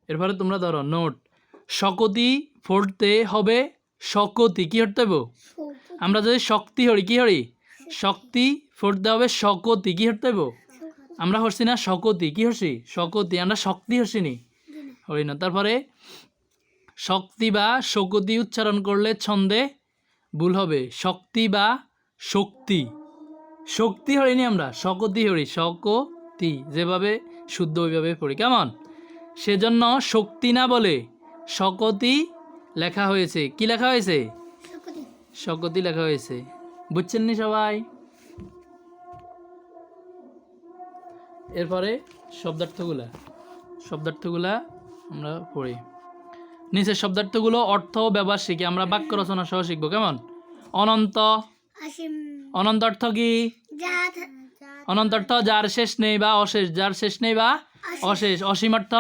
এরপরে তোমরা ধরো নোট, শকতি পড়তে হবে শকতি, কি হতে হবে? আমরা যদি শক্তি হরি কি হরি? শক্তি পড়তে হবে শকতি, কি হতে হবে? আমরা হরছি না শকতি, কি হরছি? শকতি। আমরা শক্তি হরছি নি, হরি না। তারপরে শক্তি বা শকতি উচ্চারণ করলে ছন্দে ভুল হবে। শক্তি বা শক্তি, শক্তি হরিনি আমরা, শকতি হরি, শকতি যেভাবে শুদ্ধ ওইভাবে পড়ি, কেমন? সেজন্য শক্তি না বলে শকতি লেখা হয়েছে। কি লেখা হয়েছে? শকতি লেখা হয়েছে। বুঝছেন নি সবাই? এরপরে শব্দার্থগুলা আমরা পড়ি। নিচের শব্দার্থগুলো অর্থ ও ব্যবহার শিখে আমরা বাক্য রচনা সহ শিখবো, কেমন? অনন্ত, অনন্ত অর্থ কি? অনন্ত অর্থ যার শেষ নেই বা অশেষ, যার শেষ নেই বা অশেষ। অসীম অর্থ?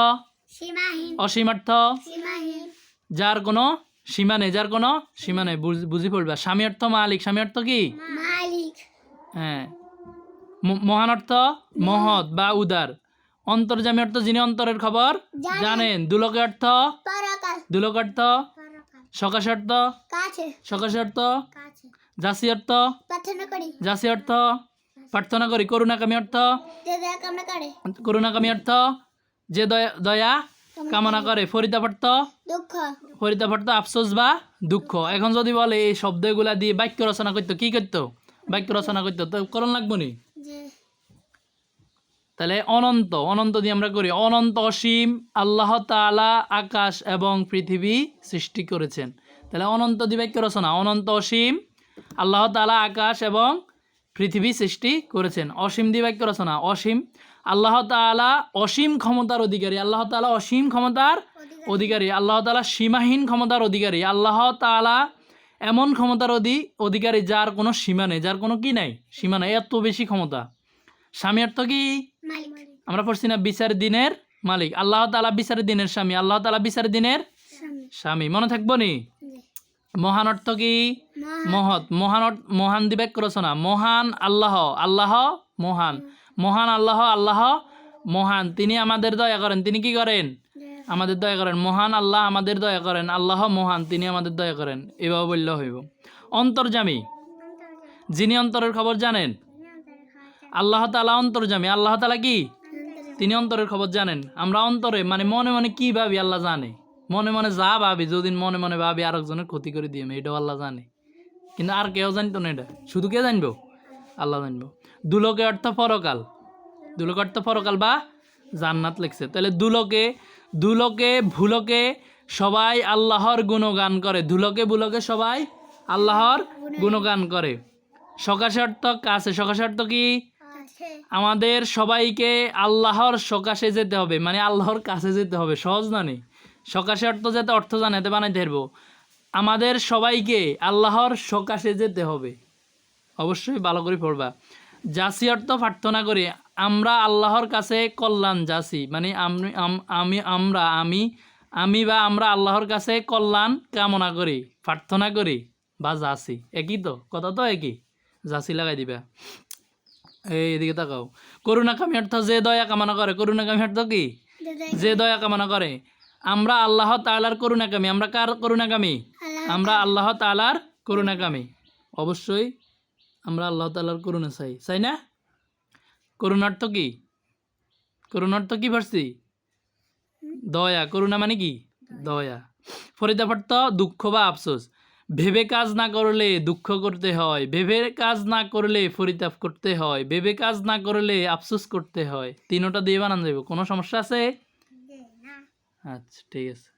অসীম অর্থ যার কোনো সীমা নেই, যার কোনো সীমা নেই, বুঝি পড়বা। স্বামী অর্থ মালিক, স্বামী অর্থ কি? হ্যাঁ। মহান অর্থ মহৎ বা উদার। অন্তর্যামী অর্থ যিনি অন্তরের খবর জানেন। দুলোকে অর্থ? দুলোক অর্থ? সকাশে অর্থ? সকাশে অর্থ? জাসি অর্থ? জাসি অর্থ? প্রার্থনা করি। করুণাকামী অর্থ? করুণাকামী অর্থ যে দয়া কামনা করে। ফরিতাপ অর্থ? ফরিতাপ অর্থ আফসোস বা দুঃখ। এখন যদি বলে এই শব্দগুলা দিয়ে বাক্য রচনা করতো, কি করতো? বাক্য রচনা করতো, তো করণ লাগবো নি? তাহলে অনন্ত, অনন্ত দিয়ে আমরা করি। অনন্ত অসীম আল্লাহ তাআলা আকাশ এবং পৃথিবী সৃষ্টি করেছেন। তাহলে অনন্ত দিয়ে বাক্য রচনা। অনন্ত অসীম আল্লাহ তাআলা আকাশ এবং পৃথিবী সৃষ্টি করেছেন। অসীম দিয়ে বাক্য রচনা। অসীম আল্লাহ তাআলা অসীম ক্ষমতার অধিকারী। আল্লাহ তাআলা অসীম ক্ষমতার অধিকারী। আল্লাহ তাআলা সীমাহীন ক্ষমতার অধিকারী। আল্লাহ তাআলা এমন ক্ষমতার অধিকারী যার কোনো সীমা নেই, যার কোনো কি নাই? সীমা নেই, এত বেশি ক্ষমতা। স্বামী অর্থ কি? আমরা পড়ছি না বিচার দিনের মালিক। আল্লাহ তাআলা বিচার দিনের স্বামী। আল্লাহ তাআলা বিচার দিনের স্বামী, মনে থাকবো নি? মহান অর্থ কি? মহৎ। মহান দিবাক্য রচনা। মহান আল্লাহ, আল্লাহ মহান। মহান আল্লাহ, আল্লাহ মহান। তিনি আমাদের দয়া করেন। তিনি কি করেন? আমাদের দয়া করেন। মহান আল্লাহ আমাদের দয়া করেন। আল্লাহ মহান, তিনি আমাদের দয়া করেন। এভাবে বললে হইব। অন্তর্যামী যিনি অন্তরের খবর জানেন। আল্লাহ তাআলা অন্তর্যামী। আল্লাহ তাআলা কি? তিনি অন্তরের খবর জানেন। আমরা অন্তরে মানে মনে মনে কি ভাবি আল্লাহ জানে। মনে মনে যা ভাবি, যদি মনে মনে ভাবি আরেকজনের ক্ষতি করে দিয়ে এটাও আল্লাহ জানে, কিন্তু আর কেউ জানতো না। এটা শুধু কে জানবো? আল্লাহ জানবো। দুলোকে অর্থ পরকাল। দুলোকে অর্থ পরকাল বা জান্নাত লিখছে। তাহলে দুলোকে ভুলোকে সবাই আল্লাহর গুণগান করে। ধুলোকে ভুলোকে সবাই আল্লাহর গুণগান করে। সকাশে অর্থ কাছে। সকাশে অর্থ কি? আমাদের সবাইকে আল্লাহর সকাশে যেতে হবে, মানে আল্লাহর কাছে যেতে হবে। সহজ না নেই? সকাশে অর্থ যেতে অর্থ জানাতে বানাইতে পারবো। আমাদের সবাইকে আল্লাহর সকাশে যেতে হবে, অবশ্যই ভালো করে পড়বা। জাসি অর্থ প্রার্থনা করি। আমরা আল্লাহর কাছে কল্যাণ যাসি, মানে আমি বা আমরা আল্লাহর কাছে কল্যাণ কামনা করি, প্রার্থনা করি বা যাসি। একই তো, কথা তো একই। যাসি লাগাই দিবা। এদিকে তাকাও। করুণাকামী অর্থ যে দয়া কামনা করে। করুণাকামী অর্থ কি? যে দয়া কামনা করে। আমরা আল্লাহ তাআলার করুণাকামী। আমরা কার করুণাকামী? আমরা আল্লাহ তাআলার করুণাকামী। অবশ্যই আমরা আল্লাহ তাআলার করুণা চাই, চাই না? করুণার্থ কি? করুণার্থ কি পারছি? দয়া। করুণা মানে কি? দয়া। ফরিতাপ অর্থ দুঃখ বা আফসোস। ভেবে কাজ না করলে দুঃখ করতে হয়। ভেবে কাজ না করলে ফরিতাপ করতে হয়। ভেবে কাজ না করলে আফসোস করতে হয়। তিনোটা দিয়ে বানান যাবে। কোনো সমস্যা আছে? আচ্ছা, ঠিক আছে।